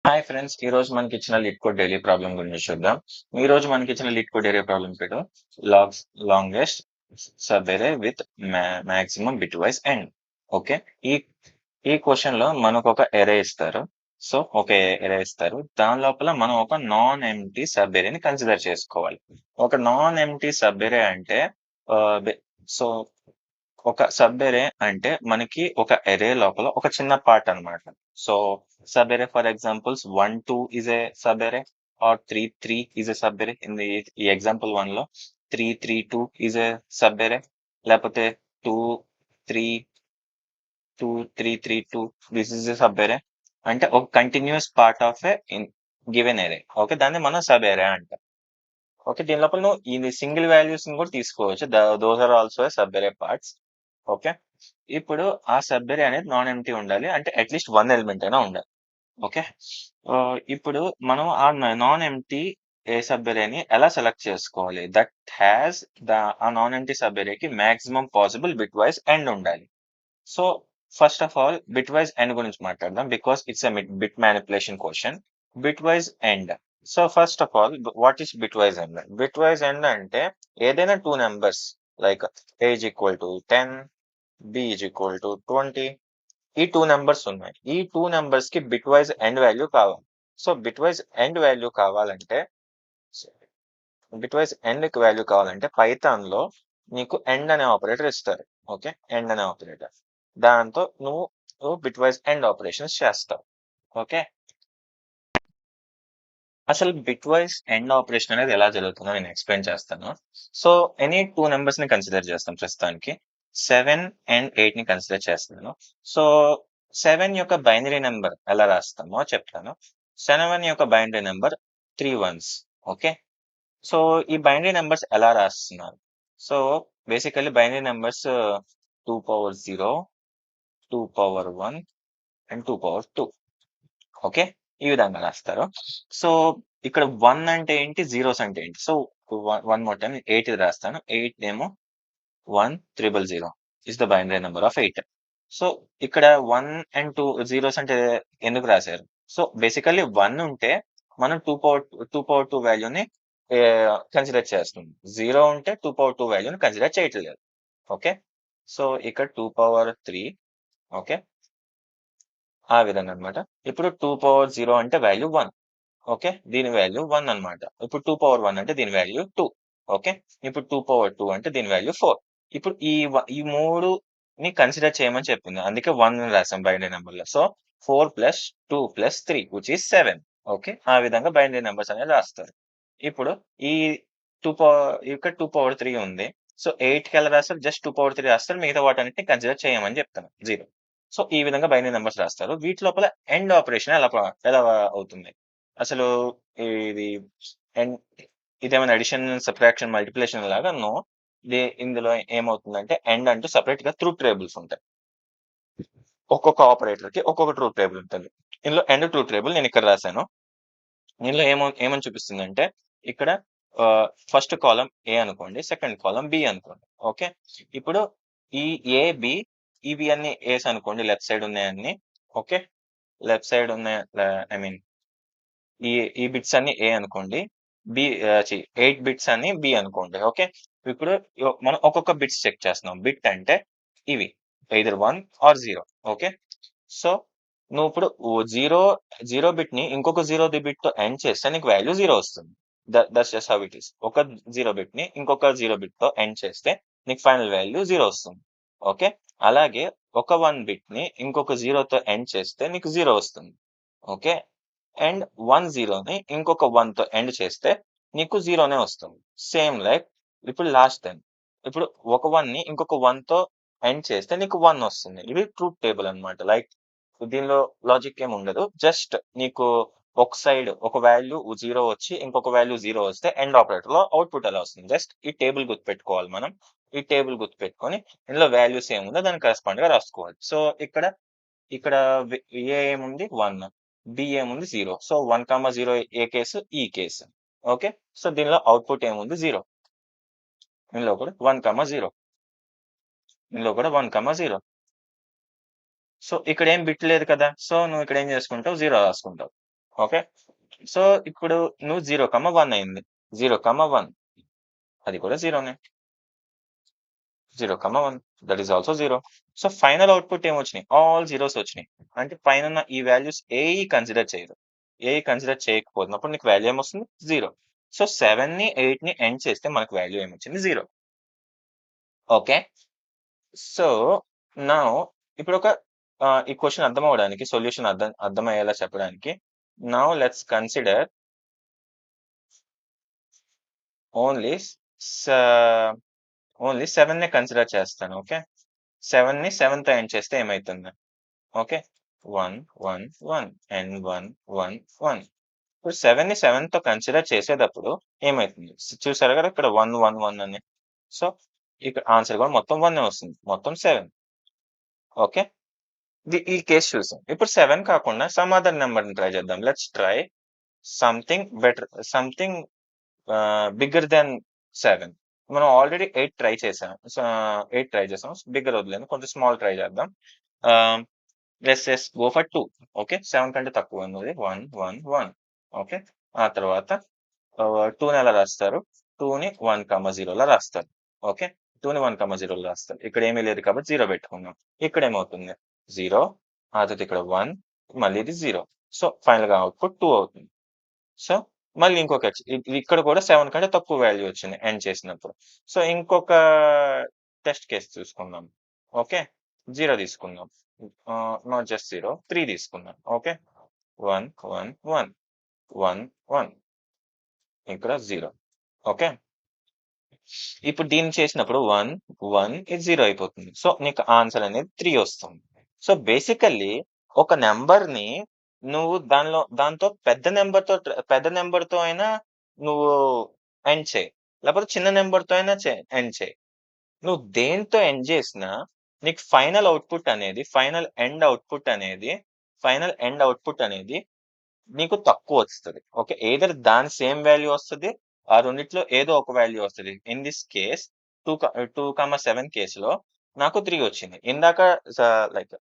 Hi friends, ఈ రోజు మనకి ఇచ్చిన లీడ్ కోడ్ డైలీ ప్రాబ్లం గురించి చూద్దాం. ఈ రోజు మనకి ఇచ్చిన లీడ్ కోడ్ డైలీ ప్రాబ్లం పేరు longest subarray with maximum bitwise and. Okay, ఈ ఈ క్వశ్చన్ లో మనకు ఒక ఎరే ఇస్తారు. సో ఒక ఎరే ఇస్తారు, దాని లోపల మనం ఒక నాన్ ఎంటీ సబ్ ఎరేని కన్సిడర్ చేసుకోవాలి. ఒక నాన్ ఎంటీ సబ్ ఎరే అంటే సో ఒక సబ్ ఎరే అంటే మనకి ఒక ఎరే లోపల ఒక చిన్న పార్ట్ అన్నమాట. So sub array for examples 1 2 is a sub array, or 3 3 is a sub array. ఈ ఎగ్జాంపుల్ 1 లో 3 3 2 ఇస్ ఏ సబ్ ఎరే, లేకపోతే 2 3 2 3 3 2 this is a sub array. అంటే ఒక continuous part of a given array. Okay, దాన్ని మనం sub ఎరే అంటాం. Okay, దీని లోపల నువ్వు ఈ సింగిల్ వాల్యూస్ ని కూడా తీసుకోవచ్చు. Those are also sub array parts. Okay, ఇప్పుడు ఆ సబ్ ఎరే అనేది నాన్ ఎంటీ ఉండాలి, అంటే అట్లీస్ట్ వన్ ఎలిమెంట్ అయినా ఉండాలి. ఓకే, ఇప్పుడు మనం ఆ నాన్ ఎంటీ ఏ సబ్ ఎరేని ఎలా సెలెక్ట్ చేసుకోవాలి? దట్ హ్యాస్ ఆ నాన్ ఎంటీ సబ్ ఎరేకి maximum possible bitwise and ఉండాలి. So first of all bitwise and గురించి మాట్లాడదాం, because it's a bit manipulation question. Bitwise and. So first of all, what is bitwise and? Bitwise and అంటే ఏదైనా two numbers like a is equal to 10, b is equal to 20, ఈ two numbers ఉన్నాయి. ఈ two numbers కి bit wise end value కావాలి. So bit wise end value కావాలంటే Python లో నీకు ఎండ్ అనే ఆపరేటర్ ఇస్తారు. ఓకే, ఎండ్ అనే ఆపరేటర్, దాంతో నువ్వు బిట్ వైజ్ ఎండ్ ఆపరేషన్స్ చేస్తావు. ఓకే, అసలు బిట్ వైజ్ ఎండ్ ఆపరేషన్ అనేది ఎలా జరుగుతుందో నేను ఎక్స్ప్లెయిన్ చేస్తాను. సో ఎనీ టూ నెంబర్స్ ని కన్సిడర్ చేస్తాం ప్రస్తుతానికి. 7 అండ్ 8 ని కన్సిడర్ చేస్తున్నాను. సో 7 యొక్క బైనరీ నెంబర్ ఎలా రాస్తామో చెప్తాను. 7 యొక్క binary number 3 ones. Okay, so ఈ బైనరీ నెంబర్స్ ఎలా రాస్తున్నారు? So basically binary numbers 2 power 0, 2 power 1 and 2 power 2. Okay, ఈ విధంగా రాస్తారు. సో ఇక్కడ 1 అంటే ఏంటి, జీరోస్ అంటే ఏంటి? సో 1 more time 8 ఇది రాస్తాను. 8 ఏమో 1 0 0 is the binary number of 8. So ఇక్కడ 1 అండ్ 2 జీరోస్ అంటే ఎందుకు రాశారు? సో బేసికల్లీ 1 ఉంటే మనం 2 power 2 వాల్యూని కన్సిడర్ చేస్తుంది. 0 ఉంటే 2 power 2 వాల్యూని కన్సిడర్ చేయట్లేదు. ఓకే, సో ఇక్కడ 2 power 3. ఓకే, ఆ విధంగా అన్నమాట. ఇప్పుడు 2 power 0 అంటే వాల్యూ 1. ఓకే, దీని వాల్యూ 1 అన్నమాట. ఇప్పుడు 2 power 1 అంటే దీని వాల్యూ 2. ఓకే, ఇప్పుడు 2 power 2 అంటే దీని వాల్యూ 4. ఇప్పుడు ఈ మూడు ని కన్సిడర్ చేయమని చెప్పింది, అందుకే 1 రాసాం బైనరీ నెంబర్ లో. So 4 + 2 + 3 which is 7. ఓకే, ఆ విధంగా బైనరీ నెంబర్స్ అనేది రాస్తారు. ఇప్పుడు ఈ 2 power 3 ఉంది. సో 8 కి ఎలా రాస్తారు? జస్ట్ 2 power 3 రాస్తారు, మిగతా వాటన్నిటిని కన్సిడర్ చేయమని చెప్తాను, 0. సో ఈ విధంగా బైనరీ నెంబర్స్ రాస్తారు. వీటి లోపల ఎండ్ ఆపరేషన్ ఎలా అవుతుంది అసలు? ఇది ఎండ్ ఇదేమైనా అడిషన్, సబ్ట్రాక్షన్, మల్టిప్లికేషన్ లాగా? నో. ఇందులో ఏమవుతుందంటే ఎండ్ అంటూ సపరేట్ గా ట్రూత్ టేబుల్స్ ఉంటాయి. ఒక్కొక్క ఆపరేటర్ కి ఒక్కొక్క ట్రూత్ టేబుల్ ఉంటుంది. ఇందులో ఎండ్ ట్రూత్ టేబుల్ నేను ఇక్కడ రాశాను. ఇందులో ఏమని చూపిస్తుందంటే, ఇక్కడ ఫస్ట్ కాలం ఏ అనుకోండి, సెకండ్ కాలం బి అనుకోండి. ఓకే, ఇప్పుడు ఈ ఏ బి ఇవి అన్ని ఏస్ అనుకోండి, లెఫ్ట్ సైడ్ ఉన్నాయన్ని. ఓకే, లెఫ్ట్ సైడ్ ఉన్నాయి, ఐ మీన్ ఈ బిట్స్ అన్ని ఏ అనుకోండి, 8 బిట్స్ అన్ని బి అనుకోండి. ఓకే, ఇప్పుడు మనం ఒక్కొక్క బిట్స్ చెక్ చేస్తున్నాం. బిట్ అంటే ఇవి either 1 or 0. ఓకే, సో నువ్వు ఇప్పుడు జీరో బిట్ ని ఇంకొక జీరో బిట్ తో ఎండ్ చేస్తే నీకు వాల్యూ 0 వస్తుంది. That's just how it is. ఒక జీరో బిట్ ని ఇంకొక జీరో బిట్ తో ఎండ్ చేస్తే నీకు ఫైనల్ వాల్యూ 0 వస్తుంది. ఓకే, అలాగే ఒక 1 బిట్ ని ఇంకొక జీరోతో ఎండ్ చేస్తే నీకు 0 వస్తుంది. ఓకే, అండ్ 1 0ని ఇంకొక 1 తో ఎండ్ చేస్తే నీకు 0నే వస్తుంది. సేమ్ లైక్ ఇప్పుడు లాస్ట్ టైం, ఇప్పుడు ఒక 1 ని ఇంకొక 1 తో ఎండ్ చేస్తే నీకు 1 వస్తుంది. ఇది ట్రూత్ టేబుల్ అన్నమాట. లైక్ దీనిలో లాజిక్ ఏమి ఉండదు. జస్ట్ నీకు ఒక సైడ్ ఒక వాల్యూ 0 వచ్చి ఇంకొక వాల్యూ 0 వస్తే ఎండ్ ఆపరేటర్ లో అవుట్పుట్ ఎలా వస్తుంది? జస్ట్ ఈ టేబుల్ గుర్తుపెట్టుకోవాలి మనం. ఈ టేబుల్ గుర్తుపెట్టుకొని ఇందులో వాల్యూస్ ఏముందో దానికి కరెస్పాండ్ గా రాసుకోవాలి. సో ఇక్కడ ఏ ఏముంది? 1. బి ఏముంది? 0. సో 1, 0 ఏ కేసు? ఈ కేసు. ఓకే, సో దీనిలో అవుట్పుట్ ఏముంది? 0. ఇందులో కూడా 1, 0. ఇందులో కూడా 1, 0. సో ఇక్కడ ఏం బిట్ లేదు కదా, సో నువ్వు ఇక్కడ ఏం చేసుకుంటావు? 0 రాసుకుంటావు. ఓకే. సో, ఇప్పుడు నువ్వు 0,1 అయింది. 0,1 అది కూడా జీరోనే. 0,1 that is also 0. So, final output ఏమొచ్చినాయి? ఆల్ జీరోస్ వచ్చినాయి. అంటే పైనున్న ఈ వాల్యూస్ ఏయి కన్సిడర్ చేయరు. ఏయి కన్సిడర్ చేయకపోతున్నప్పుడు నీకు వాల్యూ ఏమొస్తుంది? 0. సో, 7ని, 8ని ఎండ్ చేస్తే మనకు వాల్యూ ఏమొచ్చింది? 0. ఓకే. సో, నౌ ఇప్పుడొక ఈ క్వెషన్ అర్థమవ్వడానికి సొల్యూషన్ అర్థమయ్యేలా చెప్పడానికి నౌ లెట్స్ కన్సిడర్ ఓన్లీ స ఓన్లీ 7నే కన్సిడర్ చేస్తాను. ఓకే. 7ని 7తో ఎండ్ చేస్తే ఏమైతుంది? ఓకే. 1, 1, 1 అండ్ 1, 1, 1. ఇప్పుడు 7ని 7తో కన్సిడర్ చేసేటప్పుడు ఏమైతుంది? చూసారు కదా ఇక్కడ 1, 1, 1 అని. సో, ఇక్కడ ఆన్సర్ కూడా మొత్తం 1 వస్తుంది. మొత్తం 7. ఓకే. ఈ కేస్ చూసాం. ఇప్పుడు 7 కాకుండా సమ్ అదర్ నంబర్‌ని ట్రై చేద్దాం. Let's try something better. Something bigger than 7. మనం ఆల్రెడీ 8 ట్రై చేసాం. 8 ట్రై చేసాం. బిగ్గర్ వదిలేను. కొంచెం స్మాల్ ట్రై చేద్దాం. Let's go for 2. ఓకే. 7 కంటే తక్కువ ఉన్నది 1, 1, 1. ఓకే. ఆ తర్వాత 2ని ఎలా రాస్తారు? 2ని 1,0లా రాస్తారు. ఓకే. 2ని 1,0లో రాస్తారు. ఇక్కడ ఏమీ లేదు కాబట్టి 0 పెట్టుకుందాం. ఇక్కడ ఏమవుతుంది? 0 ఆ తర్వాత ఇక్కడ 1 మళ్ళీ ఇది 0. సో, ఫైనల్‌గా అవుట్‌పుట్ 2 అవుతుంది. సో, మళ్ళీ ఇంకొక ఇక్కడ కూడా 7 కంటే తక్కువ వాల్యూ వచ్చింది ఎండ్ చేసినప్పుడు. సో, ఇంకొక టెస్ట్ కేస్ చూసుకుందాం. ఓకే. 0 తీసుకుందాం. నాట్ జస్ట్ 0 3 తీసుకుందాం. ఓకే. 1, 1, 1, 1, 1 ఇక్కడ 0. ఓకే. ఇప్పుడు దీన్ని చేసినప్పుడు 1, 1 ఇది 0 అయిపోతుంది. సో, నీకు ఆన్సర్ అనేది 3 వస్తుంది. సో, బేసికల్లీ ఒక నంబర్‌ని నువ్వు దాంతో పెద్ద నంబర్‌తో అయినా నువ్వు ఎండ్ చెయి. లేకపోతే చిన్న నంబర్‌తో అయినా ఎండ్ చెయి. నువ్వు దేనితో ఎండ్ చేసినా నీకు ఫైనల్ ఎండ్ అవుట్‌పుట్ అనేది నీకు తక్కువొస్తది. ఓకే. ఎయిదర్ దాని సేమ్ వాల్యూ వస్తది. ఆ రెండిట్లో ఏదో ఒక వాల్యూ వస్తది. ఇన్ థిస్ కేస్ 2,7 కేస్‌లో నాకు 3 వచ్చింది. ఇందాక స లైక్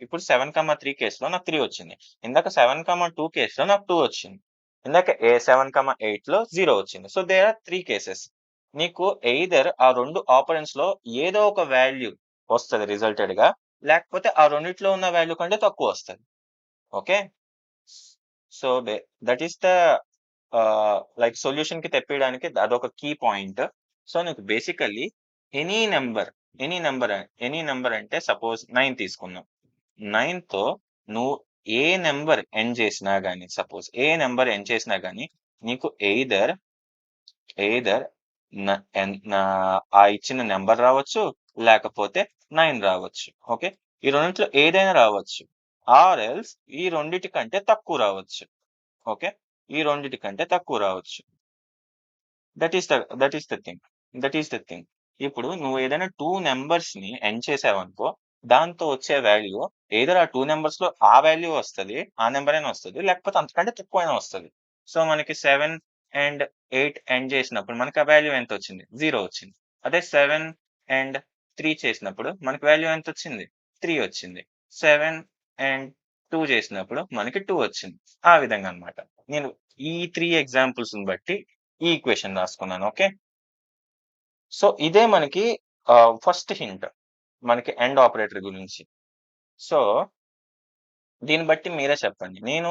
ఇప్పుడు 7,3 కేస్‌లో నాకు 3 వచ్చింది. ఇందాక 7,2 కేస్‌లో నాకు 2 వచ్చింది. ఇందాక 7,8లో 0 వచ్చింది. So, there are 3 cases. నీకు ఎయిదర్ ఆ 2 ఆపరెంట్స్‌లో ఏదో ఒక వాల్యూ వస్తది రిజల్టెడ్‌గా. లేకపోతే ఆ రెండిట్లో ఉన్న వాల్యూ కంటే తక్కువొస్తది. Okay. So, that is the like సొల్యూషన్‌కి తెప్పీయడానికి అదొక కీ పాయింట్. సో, నీకు basically any number, any number అంటే సపోజ్ 9 తీసుకుందాం. 9తో నువ్వు ఏ నంబర్ ఎండ్ చేసినా గాని నీకు ఎయిదర్ న ఎన్ నా ఆ ఇచ్చిన నంబర్ రావచ్చు, లేకపోతే 9 రావచ్చు. ఓకే. ఈ రెండిట్లో ఏదైనా రావచ్చు. ఆర్ ఎల్స్ ఈ రెండిటి కంటే తక్కువ రావచ్చు. ఓకే. ఈ రెండిటి కంటే తక్కువ రావచ్చు. That is the that is the thing. That is the thing. ఇప్పుడు నువ్వు ఏదైనా 2 నంబర్స్‌ని ఎండ్ చేసావనుకో, దాంతో వచ్చే వాల్యూ ఎయిదర్ ఆ 2 నంబర్స్‌లో ఆ వాల్యూ వస్తది. ఆ నంబర్ అయినా వస్తది. లేకపోతే అంతకంటే తక్కువైనా వస్తది. సో, మనకి 7 అండ్ 8 ఎండ్ చేసినప్పుడు మనకి ఆ వాల్యూ ఎంతొచ్చింది? 0 వచ్చింది. అదే 7 అండ్ 3 చేసినప్పుడు మనకి వాల్యూ ఎంతొచ్చింది? 3 వచ్చింది. 7 అండ్ 2 చేసినప్పుడు మనకి 2 వచ్చింది. ఆ విధంగా అన్నమాట. నేను ఈ 3 ఎగ్జాంపుల్స్‌ని బట్టి ఈ ఈక్వేషన్ రాసుకున్నాను. ఓకే. సో, ఇదే మనకి ఫస్ట్ హింట్. మనకి ఎండ్ ఆపరేటర్ గురించి. సో, దీన్ని బట్టి మీరే చెప్పండి. నేను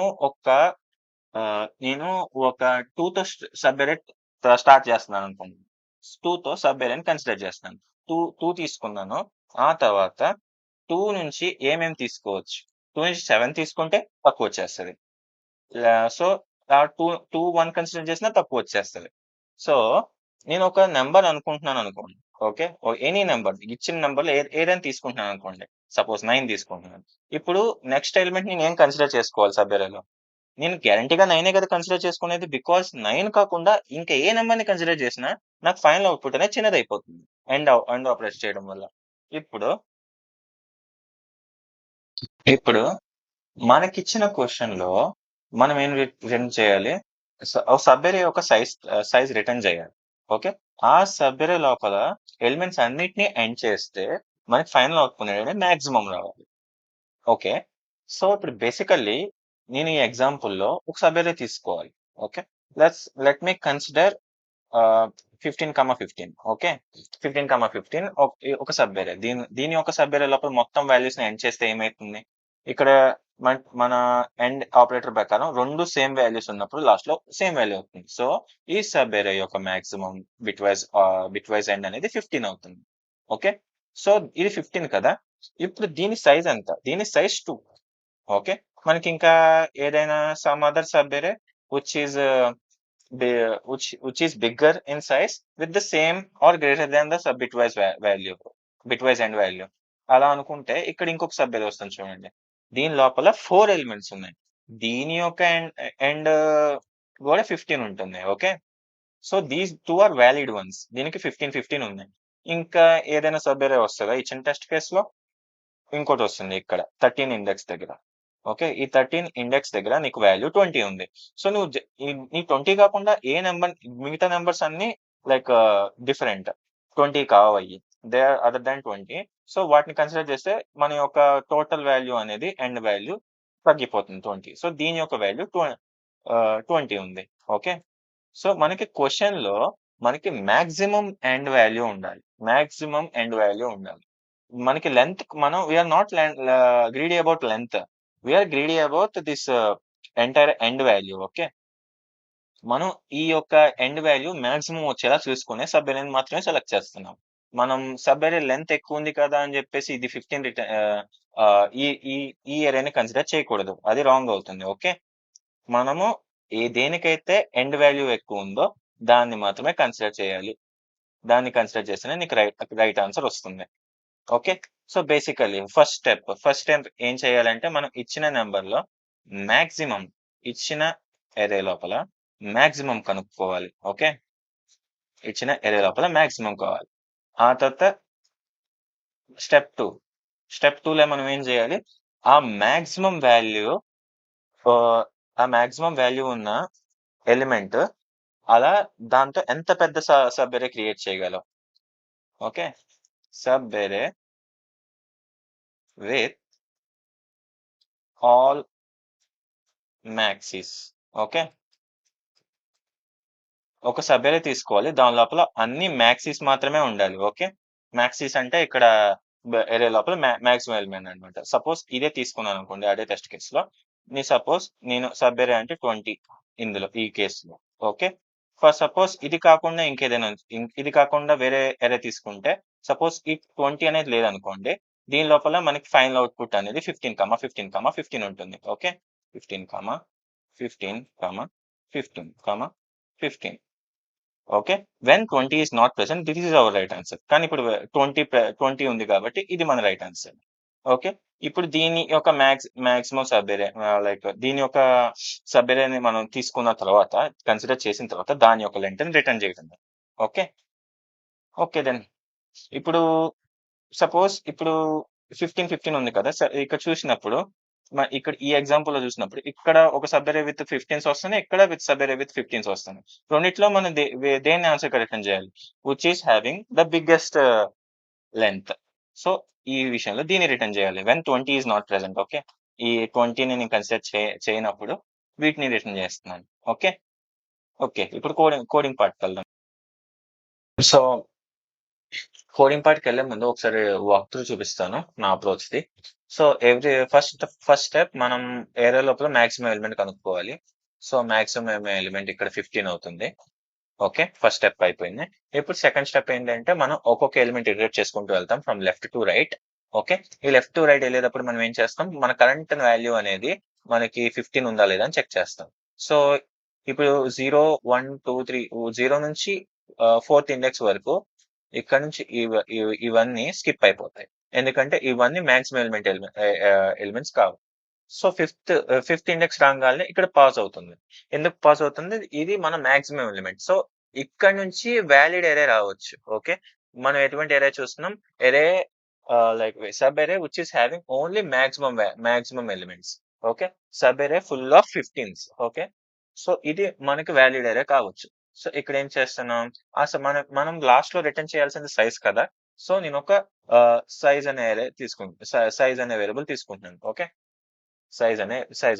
ఒక 2తో సబ్ అర్రే స్టార్ట్ చేస్తున్నాననుకోండి. 2తో సబ్ అర్రేని కన్సిడర్ చేస్తున్నాను. 2 తీసుకున్నాను. ఆ తర్వాత 2 నుంచి ఏమేమి తీసుకోవచ్చు? 2 నుంచి 7 తీసుకుంటే తక్కువొచ్చేస్తది. సో, 1 కన్సిడర్ చేసినా తక్కువొచ్చేస్తది. సో, నేనొక నంబర్ అనుకుంటున్నాననుకోండి. ఓకే. ఎనీ నంబర్ ఇచ్చిన నంబర్‌లో ఏదైనా తీసుకుంటున్నాననుకోండి. సపోజ్ 9 తీసుకుంటున్నాను. ఇప్పుడు నెక్స్ట్ ఎలిమెంట్ నేనేం కన్సిడర్ చేసుకోవాలి సబ్ అరేలో? నేను గ్యారంటీగా 9 కదా కన్సిడర్ చేసుకునేది. బికాజ్ 9 కాకుండా ఇంకా ఏ నంబర్‌ని కన్సిడర్ చేసినా నాకు ఫైనల్ ఔట్‌పుట్ అనేది చిన్నదయిపోతుంది. ఎండ్ ఆపరేట్ చేయడం వల్ల. ఇప్పుడు, ఇప్పుడు మనకిచ్చిన క్వెషన్‌లో మనం ఏం రిటర్న్ చేయాలి? సబ్ అరే యొక్క సైజ్ రిటర్న్ చేయాలి. ఓకే. ఆ సబ్ అరే లోపల ఎలిమెంట్స్ అన్నిటిని ఎండ్ చేస్తే మనకి ఫైనల్ ఔట్‌పుట్ అనేది మాక్సిమం రావాలి. ఓకే. సో, ఇప్పుడు బేసికల్లీ నేను ఈ ఎగ్జాంపుల్‌లో ఒక సబ్ అర్రే తీసుకోవాలి. Okay. Let me consider 15, 15. Okay. 15, 15 ఒక సబ్ అర్రే. దీని యొక్క సబ్ అర్రే లోపల మొత్తం వాల్యూస్‌ని ఎండ్ చేస్తే ఏమైతుంది? ఇక్కడ మన ఎండ్ ఆపరేటర్ ప్రకారం 2 సేమ్ వాల్యూస్ ఉన్నప్పుడు లాస్ట్‌లో సేమ్ వాల్యూ అవుతుంది. సో, ఈ సబ్ అర్రే యొక్క మాక్సిమం బిట్‌వైస్ ఎండ్ అనేది 15 అవుతుంది. ఓకే. సో, ఇది 15 కదా! ఇప్పుడు దీని సైజ్ ఎంత? దీని సైజ్ 2. ఓకే. మనకింకా ఏదైనా some other sub array which is which is bigger in size with the same or greater than the sub bitwise end value. అలా అనుకుంటే ఇక్కడ ఇంకొక సబ్ అర్రే వస్తుంది చూడండి. దీని లోపల 4 ఎలిమెంట్స్ ఉన్నాయి. దీని యొక్క ఎండ్ కూడా 15 ఉంటుంది. Okay. So these 2 are valid ones. దీనికి 15, 15 ఉన్నాయి. ఇంకా ఏదైనా సబ్ అర్రే వస్తదా ఇచ్చిన టెస్ట్ కేసులో? ఇంకోటి వస్తుంది ఇక్కడ 13 ఇండెక్స్ దగ్గర. ఓకే. ఈ 13 ఇండెక్స్ దగ్గర నీకు వాల్యూ 20 ఉంది. సో నువ్వు ఈ 20 కాకుండా మిగతా నంబర్స్ అన్ని లైక్ డిఫరెంట్. 20 కావయ్యి. They are other than 20. So వాటిని కన్సిడర్ చేస్తే మన యొక్క టోటల్ వాల్యూ అనేది ఎండ్ వాల్యూ తగ్గిపోతుంది 20. సో దీని యొక్క వాల్యూ 20 ఉంది. ఓకే. సో మనకి క్వెషన్‌లో మనకి మాక్సిమం ఎండ్ వాల్యూ ఉండాలి. మాక్సిమం ఎండ్ వాల్యూ ఉండాలి. మనకి లెంత్ మనం we're not greedy about length. We're greedy about this entire and value. Okay. మనం ఈ యొక్క ఎండ్ వాల్యూ మాక్సిమం వచ్చేలా చూసుకునే సబ్ అరేని మాత్రమే సెలెక్ట్ చేస్తున్నాం. మనం సబ్ అరే లెంత్ ఎక్కువ ఉంది కదా అని చెప్పేసి ఇది 15 ఈ ఈ ఈ అరేని కన్సిడర్ చేయకూడదు. అది రాంగ్ అవుతుంది. ఓకే. మనము దేనికైతే ఎండ్ వాల్యూ ఎక్కువ ఉందో దాన్ని మాత్రమే కన్సిడర్ చేయాలి. దాన్ని కన్సిడర్ చేస్తేనే నీకు రైట్ ఆన్సర్ వస్తుంది. Okay. So basically first step ఏం చేయాలంటే మనం ఇచ్చిన నెంబర్‌లో మాక్సిమం ఇచ్చిన అర్రే లోపల మాక్సిమం కనుక్కోవాలి. ఓకే. ఇచ్చిన అర్రే లోపల మాక్సిమం కావాలి. ఆ తర్వాత స్టెప్ 2. స్టెప్ 2లో మనం ఏం చేయాలి? ఆ మాక్సిమం వాల్యూ ఆ మాక్సిమం వాల్యూ ఉన్న ఎలిమెంట్ అలా దాంతో ఎంత పెద్ద సబ్ అర్రే క్రియేట్ చేయగలం. Okay. Sub array with all maxes. Okay. ఒక సబ్ అర్రే తీసుకోవాలి. దాని లోపల అన్ని మాక్సిస్ మాత్రమే ఉండాలి. ఓకే. మాక్సిస్ అంటే ఇక్కడ అర్రే లోపల మాక్సిమం ఎలిమెంట్ అన్నమాట. సపోజ్ ఇదే తీసుకున్నాను అనుకోండి అదే టెస్ట్ కేసులో. సపోజ్ నేను సబ్ అర్రే అంటే 20 ఇందులో ఈ కేసులో. ఓకే. సపోజ్ ఇది కాకుండా ఇంకేదైనా ఇది కాకుండా వేరే అర్రే తీసుకుంటే సపోజ్ ఈ 20 అనేది లేదనుకోండి. దీని లోపల మనకి ఫైనల్ అవుట్‌పుట్ అనేది 15, 15, 15 ఉంటుంది. Okay. 15, 15, 15, 15. Okay. When 20 is not present this is our right answer. కానీ ఇప్పుడు 20 ఉంది కాబట్టి ఇది మన రైట్ ఆన్సర్. ఓకే. ఇప్పుడు దీని యొక్క మాక్సిమం సబ్ అర్రే లైక్ దీని యొక్క సబ్ అర్రేని మనం తీసుకున్న తర్వాత కన్సిడర్ చేసిన తర్వాత దాని యొక్క లెంగ్త్‌ని రిటర్న్ చేయడం. ఓకే. Okay then. ఇప్పుడు సపోజ్ ఇప్పుడు 15, 15 ఉంది కదా! ఇక్కడ చూసినప్పుడు ఇక్కడ ఈ ఎగ్జాంపుల్‌లో చూసినప్పుడు ఇక్కడ ఒక సబ్ అర్రే విత్ 15స్ వస్తున్నాయి. ఇక్కడ విత్ సబ్ అర్రే విత్ 15స్ వస్తున్నాయి. రెండిట్లో మనం దేన్ని ఆన్సర్‌గా రిటర్న్ చేయాలి? Which is having the biggest length. So, ఈ విషయంలో దీన్ని రిటర్న్ చేయాలి. When 20 is not present. Okay. ఈ 20ని నేను కన్సిడర్ చేయనప్పుడు వీటిని రిటర్న్ చేస్తున్నాను. ఓకే. ఓకే. ఇప్పుడు కోడింగ్ పార్ట్‌కెళ్దాం. సో కోడింగ్ పార్ట్‌కెళ్ళే ముందు ఒకసారి వాక్ త్రూ చూపిస్తాను నా అప్రోచ్‌ది. సో, ఫస్ట్ స్టెప్ మనం ఏరే లోపల మాక్సిమం ఎలిమెంట్ కనుక్కోవాలి. సో, మాక్సిమం ఎలిమెంట్ ఇక్కడ 15 అవుతుంది. ఓకే. ఫస్ట్ స్టెప్ అయిపోయింది. ఇప్పుడు సెకండ్ స్టెప్ ఏంటంటే మనం ఒక్కొక్క ఎలిమెంట్ ఇటరేట్ చేసుకుంటూ వెళ్తాం from left to right. Okay. ఈ లెఫ్ట్ టు రైట్ ఎళ్ళేటప్పుడు మనం ఏం చేస్తాం? మన కరెంట్ వాల్యూ అనేది మనకి 15 ఉందా లేదా అని చెక్ చేస్తాం. సో, ఇప్పుడు 0, 1, 2, 3 0 నుంచి 4థ్ ఇండెక్స్ వరకు ఇక్కడ నుంచి ఇవన్నీ స్కిప్ అయిపోతాయి. ఎందుకంటే ఇవన్నీ మాక్సిమం ఎలిమెంట్స్ కావు. సో ఫిఫ్త్ ఇండెక్స్ రాంగాల్నే ఇక్కడ పాజ్ అవుతుంది. ఎందుకు పాజ్ అవుతుంది? ఇది మన మాక్సిమం ఎలిమెంట్. సో ఇక్కడ నుంచి వాలిడ్ అర్రే రావచ్చు. ఓకే. మనం ఎటువంటి అర్రే చూస్తున్నాం? Array like sub array which is having only maximum elements. Okay. Sub array full of 15స్. ఓకే. సో ఇది మనకి వాలిడ్ అర్రే కావచ్చు. సో ఇక్కడ ఏం చేస్తున్నాం? మనం లాస్ట్‌లో రిటర్న్ చేయాల్సింది సైజ్ కదా! సో నేనొక సైజ్ అనే అర్రే సైజ్ అనే వేరియబుల్ తీసుకుంటున్నాను. ఓకే. సైజ్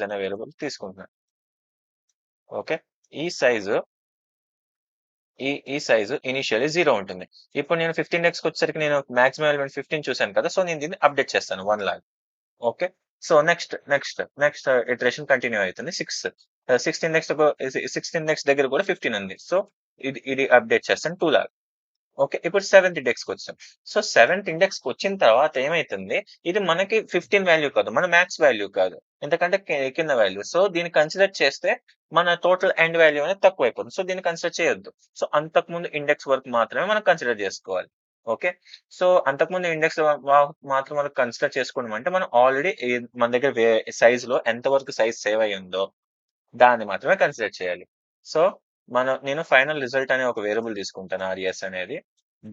అనే వేరియబుల్ తీసుకుంటున్నాను. ఓకే, ఈ సైజు ఈ సైజు ఇనిషియల్లీ 0 ఉంటుంది. ఇప్పుడు నేను 15 డేస్కి వచ్చేసరికి నేను మాక్సిమం ఎలిమెంట్ 15 చూసాను కదా, సో నేను దీన్ని అప్డేట్ చేస్తాను 1 లాగా. Okay, so next iteration continue అవుతుంది. 16 నెక్స్ట్ దగ్గర కూడా 15 ఉంది. సో ఇది అప్డేట్ చేస్తాను 2 లాగా. ఓకే, ఇప్పుడు 7th ఇండెక్స్కి వచ్చాం. సో 7th ఇండెక్స్కి వచ్చిన తర్వాత ఏమైతుంది, ఇది మనకి 15 వాల్యూ కాదు, మన మ్యాక్స్ వాల్యూ కాదు, ఎందుకంటే కింద వాల్యూ. సో దీన్ని కన్సిడర్ చేస్తే మన టోటల్ ఎండ్ వాల్యూ అనేది తక్కువ అయిపోతుంది. సో దీన్ని కన్సిడర్ చేయొద్దు. సో అంతకుముందు ఇండెక్స్ వరకు మాత్రమే మనం కన్సిడర్ చేసుకోవాలి. ఓకే, సో అంతకుముందు ఇండెక్స్ మాత్రం మనం కన్సిడర్ చేసుకోవడం అంటే మనం ఆల్రెడీ మన దగ్గర సైజ్ లో ఎంతవరకు సైజ్ సేవ్ అయ్యి ఉందో దాన్ని మాత్రమే కన్సిడర్ చేయాలి. సో నేను ఫైనల్ రిజల్ట్ అనే ఒక వేరియబుల్ తీసుకుంటాను, ఆర్ఎస్ అనేది.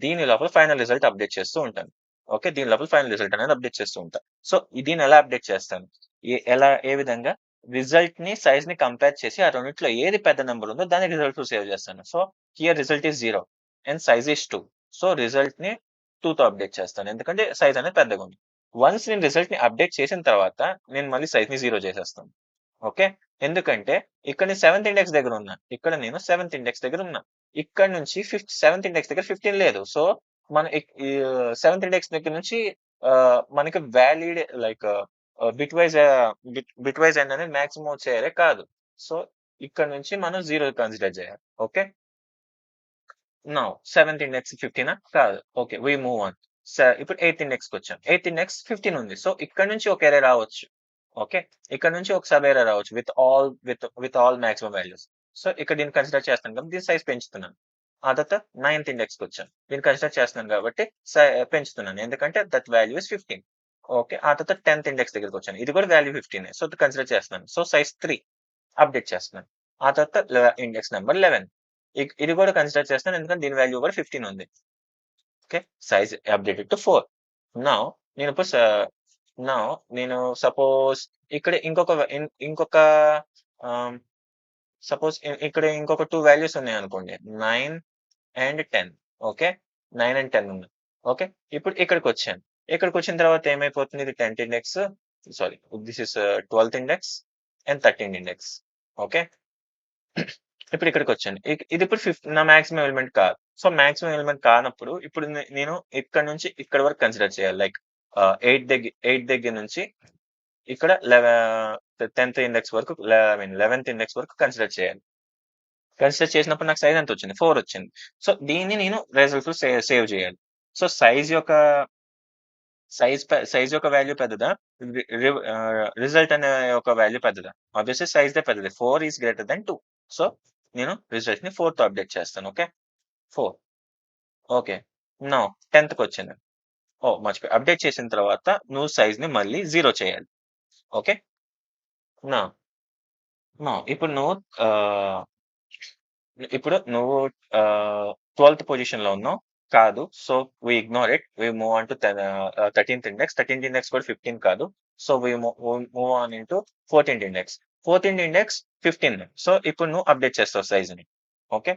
దీని లోపల ఫైనల్ రిజల్ట్ అప్డేట్ చేస్తూ ఉంటాను. ఓకే, దీని లోపల ఫైనల్ రిజల్ట్ అనేది అప్డేట్ చేస్తూ ఉంటాను. సో దీన్ని ఎలా అప్డేట్ చేస్తాను, ఏ విధంగా రిజల్ట్ ని సైజ్ ని కంపేర్ చేసి ఆ రెండింటిలో ఏది పెద్ద నెంబర్ ఉందో దాని రిజల్ట్ సేవ్ చేస్తాను. So here result is 0 and size is 2. So result ని 2 తో అప్డేట్ చేస్తాను, ఎందుకంటే సైజ్ అనేది పెద్దగా ఉంది. వన్స్ నేను రిజల్ట్ ని అప్డేట్ చేసిన తర్వాత నేను మళ్ళీ సైజ్ ని 0 చేసేస్తాను. ఓకే, ఎందుకంటే ఇక్కడ నేను 7th ఇండెక్స్ దగ్గర ఉన్నా, ఇక్కడ నేను 7th ఇండెక్స్ దగ్గర ఉన్నా, ఇక్కడ నుంచి 7th ఇండెక్స్ దగ్గర 15 లేదు. సో మన 7th ఇండెక్స్ దగ్గర నుంచి మనకి వ్యాలిడ్ లైక్ బిట్ వైజ్ అనేది మాక్సిమం వచ్చేయాలి కాదు. సో ఇక్కడ నుంచి మనం 0 కన్సిడర్ చేయాలి. ఓకే, నౌ 7th ఇండెక్స్ 15 కాదు. Okay, we move on. ఇప్పుడు 8th ఇండెక్స్కి వచ్చాం. 8th ఇండెక్స్ 15 ఉంది. సో ఇక్కడ నుంచి ఒక ఎరే రావచ్చు. ఓకే, ఇక్కడ నుంచి ఒక సబ్ ఎరే రావచ్చు with all maximum values. So ఇక్కడ దీన్ని కన్సిడర్ చేస్తాను కాబట్టి దీని సైజ్ పెంచుతున్నాను. ఆ తర్వాత 9th ఇండెక్స్కి వచ్చాను. దీన్ని కన్సిడర్ చేస్తున్నాను కాబట్టి పెంచుతున్నాను, ఎందుకంటే దట్ వాల్యూ ఇస్ 15. ఓకే, ఆ తర్వాత 10th ఇండెక్స్ దగ్గరికి వచ్చాను. ఇది కూడా వాల్యూ 15. సో కన్సిడర్ చేస్తున్నాను. సో సైజ్ 3 అప్డేట్ చేస్తున్నాను. ఆ తర్వాత ఇండెక్స్ నెంబర్ 11 ఇది కూడా కన్సిడర్ చేస్తున్నాను, ఎందుకంటే దీని వాల్యూ కూడా 15 ఉంది. Okay, size updated to 4. Now నేను ఇప్పుడు నేను సపోజ్ ఇక్కడ ఇంకొక సపోజ్ ఇక్కడ ఇంకొక 2 వాల్యూస్ ఉన్నాయి అనుకోండి, 9 అండ్ 10. ఓకే, 9 అండ్ 10 ఉన్నాయి. ఓకే, ఇప్పుడు ఇక్కడికి వచ్చాను. ఇక్కడికి వచ్చిన తర్వాత ఏమైపోతుంది, ఇది 10th index, sorry this is 12th index and 13th index. Okay, ఇప్పుడు ఇక్కడికి వచ్చాను. ఇది ఇప్పుడు నా మాక్సిమం ఎలిమెంట్ కాదు. సో మాక్సిమం ఎలిమెంట్ కానప్పుడు ఇప్పుడు నేను ఇక్కడ నుంచి ఇక్కడ వరకు కన్సిడర్ చేయాలి. లైక్ 8 దగ్గర నుంచి ఇక్కడ 10th ఇండెక్స్ వరకు, 11th ఇండెక్స్ వరకు కన్సిడర్ చేయాలి. కన్సిడర్ చేసినప్పుడు నాకు సైజ్ ఎంత వచ్చింది, 4 వచ్చింది. సో దీన్ని నేను రిజల్ట్ సేవ్ చేయాలి. సో సైజ్ యొక్క వాల్యూ పెద్దదా, రిజల్ట్ అనే ఒక వాల్యూ పెద్దదా? ఆబ్వియస్లీ సైజ్ దే పెద్దది. 4 ఈస్ గ్రేటర్ దెన్ 2. సో నేను రిజల్ట్ ని 4 తో అప్డేట్ చేస్తాను. ఓకే, 4. ఓకే, నౌ 10th వచ్చింది. మర్చిపోయి అప్డేట్ చేసిన తర్వాత నువ్వు సైజ్ ని మళ్ళీ 0 చేయాలి. ఓకే, నా ఇప్పుడు నువ్వు 12th పొజిషన్ లో ఉన్నావు కాదు. So we ignore it, we move on to 13th index. 13th index కూడా 15 కాదు. So we move on into 14th index. 14th index 15. So ఇప్పుడు నువ్వు అప్డేట్ చేస్తావు సైజ్ ని. ఓకే,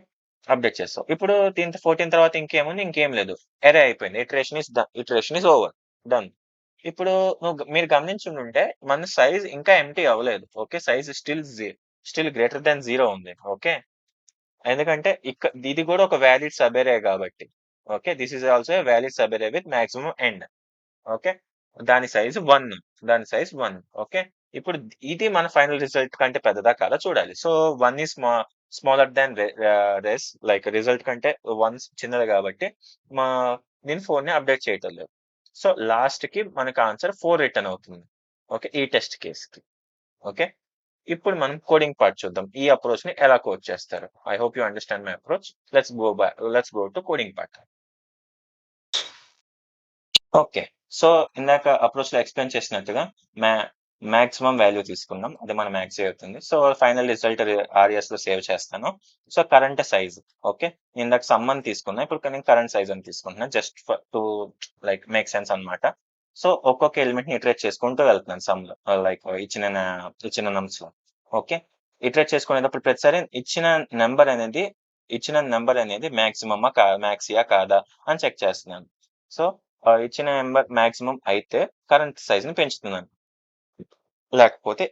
అప్డేట్ చేస్తావు. ఇప్పుడు 14 తర్వాత ఇంకేముంది, ఇంకేం లేదు, ఎరే అయిపోయింది. Iteration is over, done. ఇప్పుడు మీరు గమనించుంటే మన సైజ్ ఇంకా ఎంటీ అవ్వలేదు. Okay, size still greater than 0 ఉంది. ఓకే, ఎందుకంటే ఇది కూడా ఒక వ్యాలిడ్ సబ్-ఎరే కాబట్టి. Okay, this is also a valid sub array with maximum and. Okay, దాని సైజ్ 1. ఓకే, ఇప్పుడు ఇది మన ఫైనల్ రిజల్ట్ కంటే పెద్దదా కాదా చూడాలి. So 1 is smaller than res, like result కంటే 1 చిన్నది కాబట్టి నేను 4 ని అప్డేట్ చేయటం లేదు. సో లాస్ట్ కి మనకు ఆన్సర్ 4 రిటర్న్ అవుతుంది. ఓకే, ఈ టెస్ట్ కేసుకి. ఓకే, ఇప్పుడు మనం కోడింగ్ పార్ట్ చూద్దాం. ఈ అప్రోచ్ ని ఎలా కోడ్ చేస్తారు. I hope you understand my approach. Let's go to coding part. Okay, so ఇందాక అప్రోచ్ లో ఎక్స్ప్లెయిన్ చేసినట్టుగా మాక్సిమం వాల్యూ తీసుకున్నాం, అది మన మ్యాక్స్ అవుతుంది. సో ఫైనల్ రిజల్ట్ ఆర్ఎస్ లో సేవ్ చేస్తాను. సో కరెంట్ సైజ్, ఓకే, ఇందాక సమ్ అని తీసుకున్నా, ఇప్పుడు నేను కరెంట్ సైజ్ అని తీసుకుంటున్నాను, just to like make sense అన్నమాట. సో ఒక్కొక్క ఎలిమెంట్ ని ఇటరేట్ చేసుకుంటూ వెళ్తున్నాను సమ్ లో, లైక్ ఇచ్చిన నమ్స్ లో. ఓకే, ఇటరేట్ చేసుకునేటప్పుడు ప్రతిసారి ఇచ్చిన నెంబర్ అనేది మ్యాక్సియా కాదా అని చెక్ చేస్తున్నాను. సో ఇచ్చిన నెంబర్ మాక్సిమం అయితే కరెంట్ సైజ్ ని పెంచుతున్నాను. లేకపోతే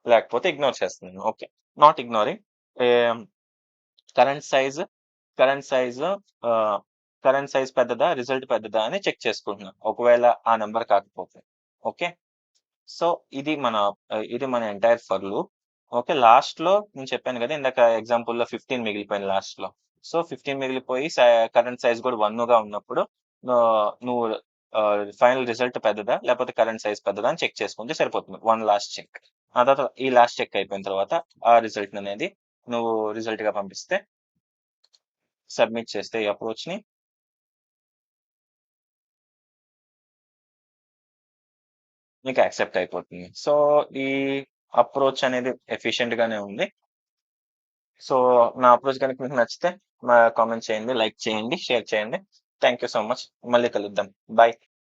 లేకపోతే ఇగ్నోర్ చేస్తున్నాను. ఓకే. Not ignoring. ఏం కరెంట్ సైజ్ కరెంట్ సైజ్ ఆహ్, కరెంట్ సైజ్ పెద్దదా? రిజల్ట్ పెద్దదా? అని చెక్ చేసుకుంటున్నాను. ఒకవేళ ఆ నంబర్ కాకపోతే. ఓకే. సో, ఇది మన ఎంటైర్ ఫర్ లూప్. ఓకే. లాస్ట్‌లో నేను చెప్పాను గదా! ఇందాక ఎగ్జాంపుల్‌లో 15 మిగిలిపోయింది లాస్ట్‌లో. సో, 15 మిగిలిపోయి కరెంట్ సైజ్ గూడా 1గా ఉన్నప్పుడు నువ్వు ఫైనల్ రిజల్ట్ పెద్దదా? లేపోతే కరెంట్ సైజ్ పెద్దదా? అని చెక్ చేసుకుంటే సరిపోతుంది. One last check. ఆ తర్వాత ఈ లాస్ట్ చెక్ అయిపోయిన తర్వాత ఆ రిజల్ట్‌ననేది నువ్వు రిజల్ట్‌గా పంపిస్తే, సబ్మిట్ చేస్తే ఈ అప్రోచ్‌ని నీకు యాక్సెప్ట్ అయిపోతుంది. సో, ఈ అప్రోచ్ అనేది ఎఫిషియెంట్ గానే ఉంది. సో, నా అప్రోచ్ గనుక మీకు నచ్చితే కామెంట్ చేయండి, లైక్ చేయండి, షేర్ చేయండి. Thank you so much. మళ్ళీ కలుద్దాం. బై.